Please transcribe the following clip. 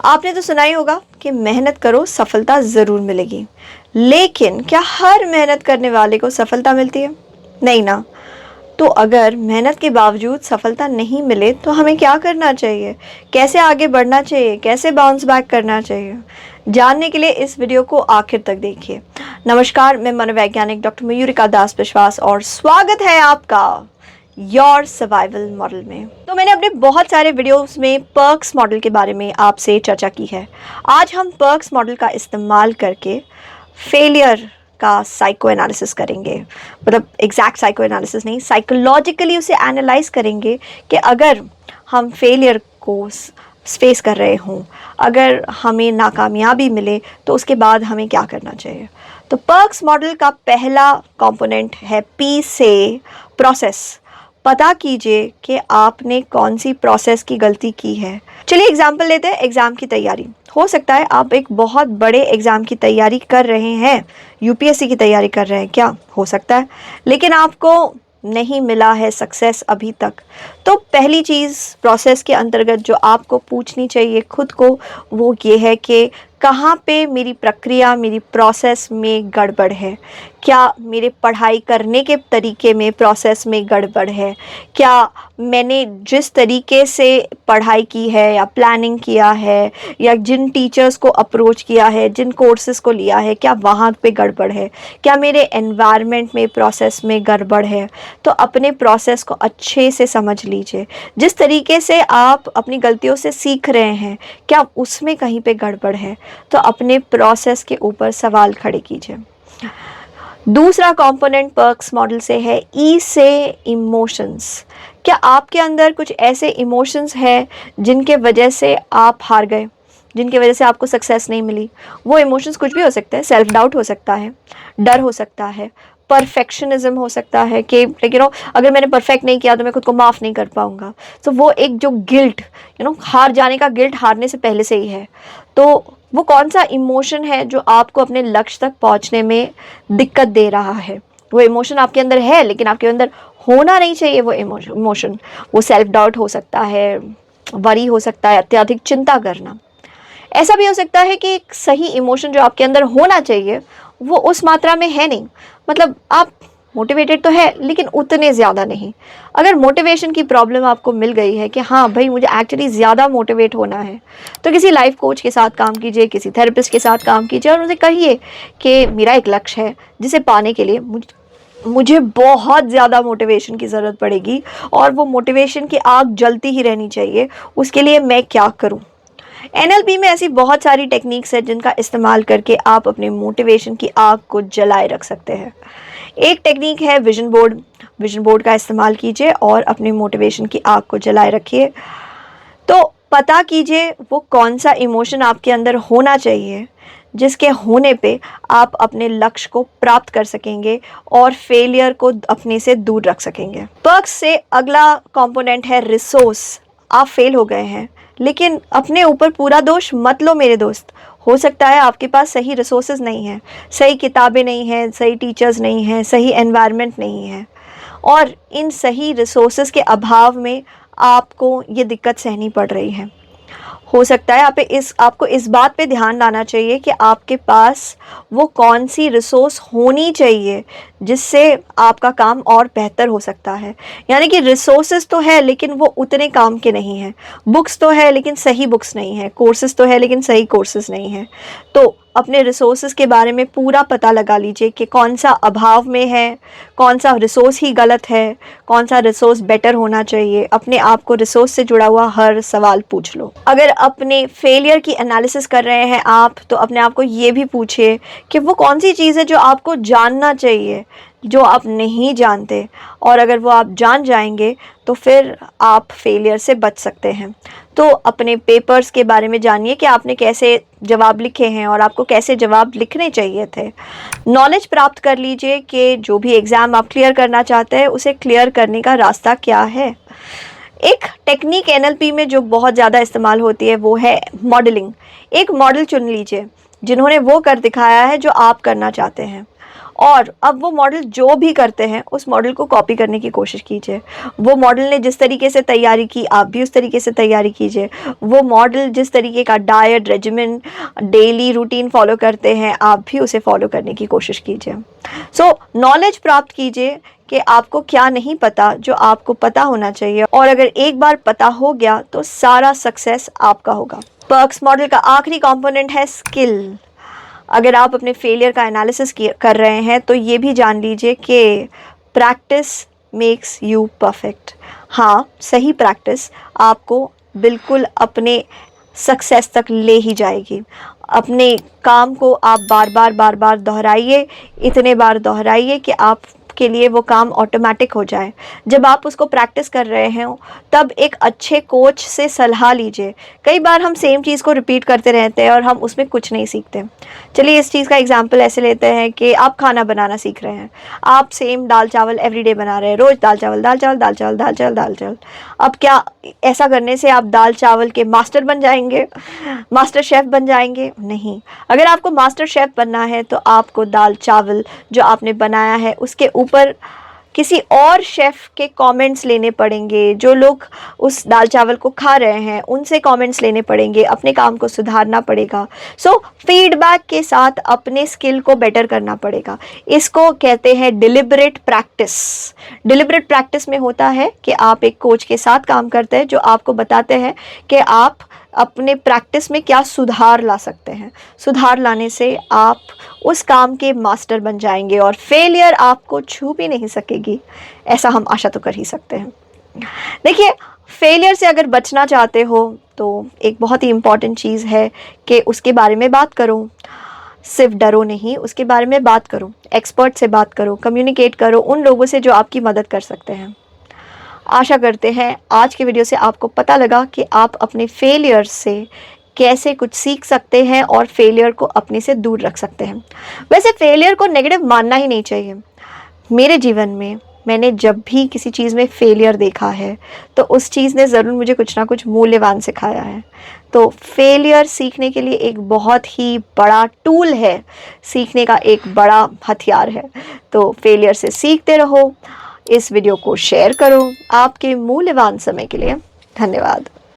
आपने तो सुना ही होगा कि मेहनत करो सफलता ज़रूर मिलेगी, लेकिन क्या हर मेहनत करने वाले को सफलता मिलती है? नहीं ना। तो अगर मेहनत के बावजूद सफलता नहीं मिले तो हमें क्या करना चाहिए? कैसे आगे बढ़ना चाहिए? कैसे बाउंस बैक करना चाहिए? जानने के लिए इस वीडियो को आखिर तक देखिए। नमस्कार, मैं मनोवैज्ञानिक डॉक्टर मयूरिका दास विश्वास और स्वागत है आपका योर सर्वाइवल मॉडल में। तो मैंने अपने बहुत सारे वीडियोस में पर्क्स मॉडल के बारे में आपसे चर्चा की है। आज हम पर्क्स मॉडल का इस्तेमाल करके फेलियर का साइको एनालिसिस करेंगे। मतलब एग्जैक्ट साइको एनालिसिस नहीं, साइकोलॉजिकली उसे एनालाइज करेंगे कि अगर हम फेलियर को फेस कर रहे हों, अगर हमें नाकामयाबी मिले तो उसके बाद हमें क्या करना चाहिए। तो पर्क्स मॉडल का पहला कंपोनेंट है पी से प्रोसेस। पता कीजिए कि आपने कौन सी प्रोसेस की गलती की है। चलिए एग्जाम्पल लेते हैं, एग्ज़ाम की तैयारी। हो सकता है आप एक बहुत बड़े एग्ज़ाम की तैयारी कर रहे हैं, यूपीएससी की तैयारी कर रहे हैं, क्या हो सकता है, लेकिन आपको नहीं मिला है सक्सेस अभी तक। तो पहली चीज़ प्रोसेस के अंतर्गत जो आपको पूछनी चाहिए खुद को वो ये है कि कहाँ पे मेरी प्रक्रिया, मेरी प्रोसेस में गड़बड़ है। क्या मेरे पढ़ाई करने के तरीके में, प्रोसेस में गड़बड़ है? क्या मैंने जिस तरीके से पढ़ाई की है या प्लानिंग किया है या जिन टीचर्स को अप्रोच किया है, जिन कोर्सेज़ को लिया है, क्या वहाँ पे गड़बड़ है? क्या मेरे एनवायरनमेंट में, प्रोसेस में गड़बड़ है? तो अपने प्रोसेस को अच्छे से समझ लीजिए। जिस तरीके से आप अपनी गलतियों से सीख रहे हैं, क्या उसमें कहीं पे गड़बड़ है? तो अपने प्रोसेस के ऊपर सवाल खड़े कीजिए। दूसरा कंपोनेंट पर्क्स मॉडल से है ई से इमोशंस। क्या आपके अंदर कुछ ऐसे इमोशंस हैं जिनके वजह से आप हार गए, जिनकी वजह से आपको सक्सेस नहीं मिली? वो इमोशंस कुछ भी हो सकते हैं। सेल्फ डाउट हो सकता है, डर हो सकता है, परफेक्शनिज्म हो सकता है कि अगर मैंने परफेक्ट नहीं किया तो मैं खुद को माफ़ नहीं कर पाऊंगा। तो वो एक जो गिल्ट, हार जाने का गिल्ट हारने से पहले से ही है। तो वो कौन सा इमोशन है जो आपको अपने लक्ष्य तक पहुंचने में दिक्कत दे रहा है? वो इमोशन आपके अंदर है लेकिन आपके अंदर होना नहीं चाहिए वो इमोशन। वो सेल्फ डाउट हो सकता है, वरी हो सकता है, अत्यधिक चिंता करना। ऐसा भी हो सकता है कि एक सही इमोशन जो आपके अंदर होना चाहिए वो उस मात्रा में है नहीं। मतलब आप मोटिवेटेड तो है लेकिन उतने ज़्यादा नहीं। अगर मोटिवेशन की प्रॉब्लम आपको मिल गई है कि हाँ भाई मुझे एक्चुअली ज़्यादा मोटिवेट होना है, तो किसी लाइफ कोच के साथ काम कीजिए, किसी थेरेपिस्ट के साथ काम कीजिए और उनसे कहिए कि मेरा एक लक्ष्य है जिसे पाने के लिए मुझे बहुत ज़्यादा मोटिवेशन की ज़रूरत पड़ेगी और वो मोटिवेशन की आग जलती ही रहनी चाहिए। उसके लिए मैं क्या करूँ? एनएलपी में ऐसी बहुत सारी टेक्निक्स है जिनका इस्तेमाल करके आप अपने मोटिवेशन की आग को जलाए रख सकते हैं। एक टेक्निक है विजन बोर्ड। विजन बोर्ड का इस्तेमाल कीजिए और अपने मोटिवेशन की आग को जलाए रखिए। तो पता कीजिए वो कौन सा इमोशन आपके अंदर होना चाहिए जिसके होने पे आप अपने लक्ष्य को प्राप्त कर सकेंगे और फेलियर को अपने से दूर रख सकेंगे। पर्क्स से अगला कंपोनेंट है रिसोर्स। आप फेल हो गए हैं लेकिन अपने ऊपर पूरा दोष मत लो मेरे दोस्त। हो सकता है आपके पास सही रिसोर्सेज नहीं है, सही किताबें नहीं हैं, सही टीचर्स नहीं हैं, सही एनवायरनमेंट नहीं है और इन सही रिसोर्सेज के अभाव में आपको ये दिक्कत सहनी पड़ रही है। हो सकता है आपको इस बात पे ध्यान लाना चाहिए कि आपके पास वो कौन सी रिसोर्स होनी चाहिए जिससे आपका काम और बेहतर हो सकता है। यानी कि रिसोर्सेज तो है लेकिन वो उतने काम के नहीं हैं। बुक्स तो है लेकिन सही बुक्स नहीं है। कोर्सेज तो है लेकिन सही कोर्सेज नहीं हैं। तो अपने रिसोर्सेज के बारे में पूरा पता लगा लीजिए कि कौन सा अभाव में है, कौन सा रिसोर्स ही गलत है, कौन सा रिसोर्स बेटर होना चाहिए। अपने आप को रिसोर्स से जुड़ा हुआ हर सवाल पूछ लो। अगर अपने फेलियर की एनालिसिस कर रहे हैं आप, तो अपने आप को ये भी पूछिए कि वो कौन सी चीज़ है जो आपको जानना चाहिए, जो आप नहीं जानते, और अगर वो आप जान जाएंगे तो फिर आप फेलियर से बच सकते हैं। तो अपने पेपर्स के बारे में जानिए कि आपने कैसे जवाब लिखे हैं और आपको कैसे जवाब लिखने चाहिए थे। नॉलेज प्राप्त कर लीजिए कि जो भी एग्ज़ाम आप क्लियर करना चाहते हैं उसे क्लियर करने का रास्ता क्या है। एक टेक्निक एनएलपी में जो बहुत ज़्यादा इस्तेमाल होती है वो है मॉडलिंग। एक मॉडल चुन लीजिए जिन्होंने वो कर दिखाया है जो आप करना चाहते हैं और अब वो मॉडल जो भी करते हैं उस मॉडल को कॉपी करने की कोशिश कीजिए। वो मॉडल ने जिस तरीके से तैयारी की आप भी उस तरीके से तैयारी कीजिए। वो मॉडल जिस तरीके का diet regiment daily routine follow करते हैं आप भी उसे फॉलो करने की कोशिश कीजिए। सो नॉलेज प्राप्त कीजिए कि आपको क्या नहीं पता जो आपको पता होना चाहिए, और अगर एक बार पता हो गया तो सारा सक्सेस आपका होगा। पर्क्स मॉडल का आखिरी कंपोनेंट है स्किल। अगर आप अपने फेलियर का एनालिसिस कर रहे हैं तो ये भी जान लीजिए कि प्रैक्टिस मेक्स यू परफेक्ट। हाँ, सही प्रैक्टिस आपको बिल्कुल अपने सक्सेस तक ले ही जाएगी। अपने काम को आप बार बार दोहराइए, इतने बार दोहराइए कि आप के लिए वो काम ऑटोमेटिक हो जाए। जब आप उसको प्रैक्टिस कर रहे हैं तब एक अच्छे कोच से सलाह लीजिए। कई बार हम सेम चीज़ को रिपीट करते रहते हैं और हम उसमें कुछ नहीं सीखते। चलिए इस चीज़ का एग्जांपल ऐसे लेते हैं कि आप खाना बनाना सीख रहे हैं। आप सेम दाल चावल एवरीडे बना रहे हैं, रोज़ दाल चावल दाल चावल दाल चावल दाल चावल दाल चावल। अब क्या ऐसा करने से आप दाल चावल के मास्टर बन जाएंगे, मास्टर शेफ़ बन जाएंगे? नहीं। अगर आपको मास्टर शेफ़ बनना है तो आपको दाल चावल जो आपने बनाया है उसके ऊपर किसी और शेफ़ के कमेंट्स लेने पड़ेंगे। जो लोग उस दाल चावल को खा रहे हैं उनसे कमेंट्स लेने पड़ेंगे, अपने काम को सुधारना पड़ेगा। सो फीडबैक के साथ अपने स्किल को बेटर करना पड़ेगा। इसको कहते हैं डिलिबरेट प्रैक्टिस। डिलिबरेट प्रैक्टिस में होता है कि आप एक कोच के साथ काम करते हैं जो आपको बताते हैं कि आप अपने प्रैक्टिस में क्या सुधार ला सकते हैं। सुधार लाने से आप उस काम के मास्टर बन जाएंगे और फेलियर आपको छू भी नहीं सकेगी। ऐसा हम आशा तो कर ही सकते हैं। देखिए, फेलियर से अगर बचना चाहते हो तो एक बहुत ही इम्पॉर्टेंट चीज़ है कि उसके बारे में बात करो। सिर्फ डरो नहीं, उसके बारे में बात करो, एक्सपर्ट से बात करो, कम्युनिकेट करो उन लोगों से जो आपकी मदद कर सकते हैं। आशा करते हैं आज के वीडियो से आपको पता लगा कि आप अपने फेलियर से कैसे कुछ सीख सकते हैं और फेलियर को अपने से दूर रख सकते हैं। वैसे फेलियर को नेगेटिव मानना ही नहीं चाहिए। मेरे जीवन में मैंने जब भी किसी चीज़ में फेलियर देखा है तो उस चीज़ ने ज़रूर मुझे कुछ ना कुछ मूल्यवान सिखाया है। तो फेलियर सीखने के लिए एक बहुत ही बड़ा टूल है, सीखने का एक बड़ा हथियार है। तो फेलियर से सीखते रहो। इस वीडियो को शेयर करो। आपके मूल्यवान समय के लिए धन्यवाद।